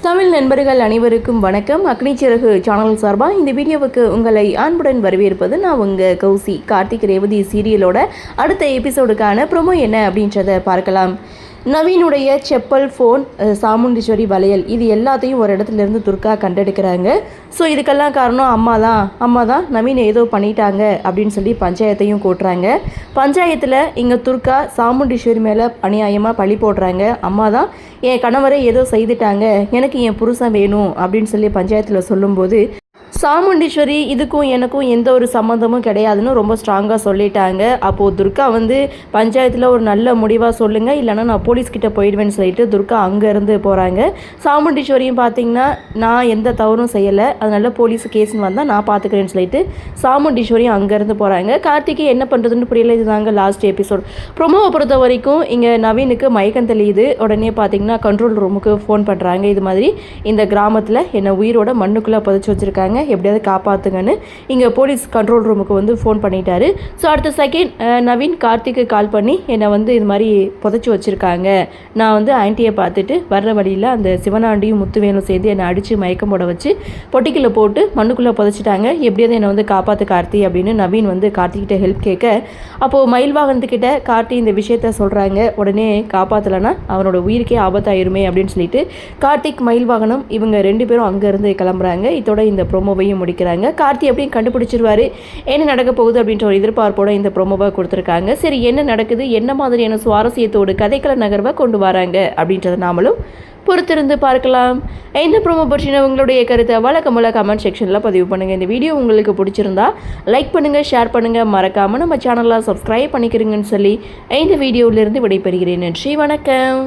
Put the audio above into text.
தமிழ் நண்பர்கள் அனைவருக்கும் வணக்கம். அக்னி சிறகு சேனல் சார்பாக இந்த வீடியோவுக்கு உங்களை அன்புடன் வரவேற்பது நான் உங்கள் கௌசி. கார்த்திக் ரேவதி சீரியலோட அடுத்த எபிசோடுக்கான ப்ரோமோ என்ன அப்படின்றத பார்க்கலாம். நவீனுடைய செப்பல், ஃபோன், சாமுண்டீஸ்வரி வளையல் இது எல்லாத்தையும் ஒரு இடத்துலேருந்து துர்கா கண்டெடுக்கிறாங்க. ஸோ இதுக்கெல்லாம் காரணம் அம்மா தான் நவீன் ஏதோ பண்ணிட்டாங்க அப்படின்னு சொல்லி பஞ்சாயத்தையும் கூட்டுறாங்க. பஞ்சாயத்தில் இங்கே துர்கா சாமுண்டீஸ்வரி மேலே அநியாயமாக பழி போடுறாங்க. அம்மா தான் என் கணவரை ஏதோ செய்துட்டாங்க, எனக்கு என் புருஷன் வேணும் அப்படின்னு சொல்லி பஞ்சாயத்தில் சொல்லும்போது சாமுண்டீஸ்வரி இதுக்கும் எனக்கும் எந்த ஒரு சம்மந்தமும் கிடையாதுன்னு ரொம்ப ஸ்ட்ராங்காக சொல்லிட்டாங்க. அப்போது துர்கா பஞ்சாயத்தில் ஒரு நல்ல முடிவாக சொல்லுங்கள், இல்லைனா நான் போலீஸ்கிட்ட போயிடுவேன்னு சொல்லிட்டு துர்கா அங்கேருந்து போகிறாங்க. சாமுண்டீஸ்வரியும் பார்த்திங்கன்னா நான் எந்த தவறும் செய்யலை, அதனால போலீஸ் கேஸ்ன்னு வந்தால் நான் பார்த்துக்கிறேன்னு சொல்லிட்டு சாமுண்டீஸ்வரியும் அங்கேருந்து போகிறாங்க. கார்த்திகை என்ன பண்ணுறதுன்னு புரியல. இதுதாங்க லாஸ்ட் எபிசோட். ப்ரொமோவை பொறுத்த வரைக்கும் இங்கே நவீனுக்கு மயக்கம் தெளியுது. உடனே பார்த்திங்கன்னா கண்ட்ரோல் ரூமுக்கு ஃபோன் பண்ணுறாங்க. இது மாதிரி இந்த கிராமத்தில் என்னை உயிரோட மண்ணுக்குள்ளே புதைச்சி வச்சுருக்காங்க, எப்படியாவது காப்பாற்றுங்கன்னு இங்கே போலீஸ் கண்ட்ரோல் ரூமுக்கு ஃபோன் பண்ணிட்டாரு. ஸோ அடுத்த செகண்ட் நவீன் கார்த்திக்கு கால் பண்ணி என்னை இது மாதிரி புதைச்சி வச்சுருக்காங்க, நான் ஆன்ட்டியை பார்த்துட்டு வர்ற வழியில் அந்த சிவனாண்டியும் முத்துவேலும் சேர்ந்து என்னை அடித்து மயக்கம் போட வச்சு பொட்டிக்கில் போட்டு மண்ணுக்குள்ளே புதைச்சிட்டாங்க, எப்படியாவது என்னை காப்பாற்று கார்த்தி அப்படின்னு நவீன் கார்த்திகிட்ட ஹெல்ப் கேட்க, அப்போது மயில்வாகனத்துக்கிட்ட கார்த்தி இந்த விஷயத்த சொல்கிறாங்க. உடனே காப்பாற்றலைன்னா அவனோட உயிருக்கே ஆபத்தாயிருமே அப்படின்னு சொல்லிட்டு கார்த்திக், மயில்வாகனம் இவங்க 2 பேரும் அங்கேருந்து கிளம்புறாங்க. இதோட இந்த ப்ரோமோவையும் முடிக்கிறாங்க. கார்த்தி எப்படியும் கண்டுபிடிச்சிருவாரு என்ன நடக்க போகுது அப்படின்ற ஒரு எதிர்பார்ப்போட இந்த ப்ரோமோவை கொடுத்துருக்காங்க. சரி, என்ன நடக்குது, என்ன மாதிரியான சுவாரஸ்யத்தோடு கதைக்கள நகர்வை கொண்டு வராங்க அப்படின்றத நாமளும் பொறுத்திருந்து பார்க்கலாம். இந்த ப்ரோமோ பற்றின உங்களுடைய கருத்தை வழக்கமுள்ள கமெண்ட் செக்ஷனில் பதிவு பண்ணுங்கள். இந்த வீடியோ உங்களுக்கு பிடிச்சிருந்தா லைக் பண்ணுங்கள், ஷேர் பண்ணுங்கள், மறக்காமல் நம்ம சேனலில் சப்ஸ்கிரைப் பண்ணிக்கிறீங்கன்னு சொல்லி இந்த வீடியோவிலிருந்து விடைபெறுகிறேன். நன்றி, வணக்கம்.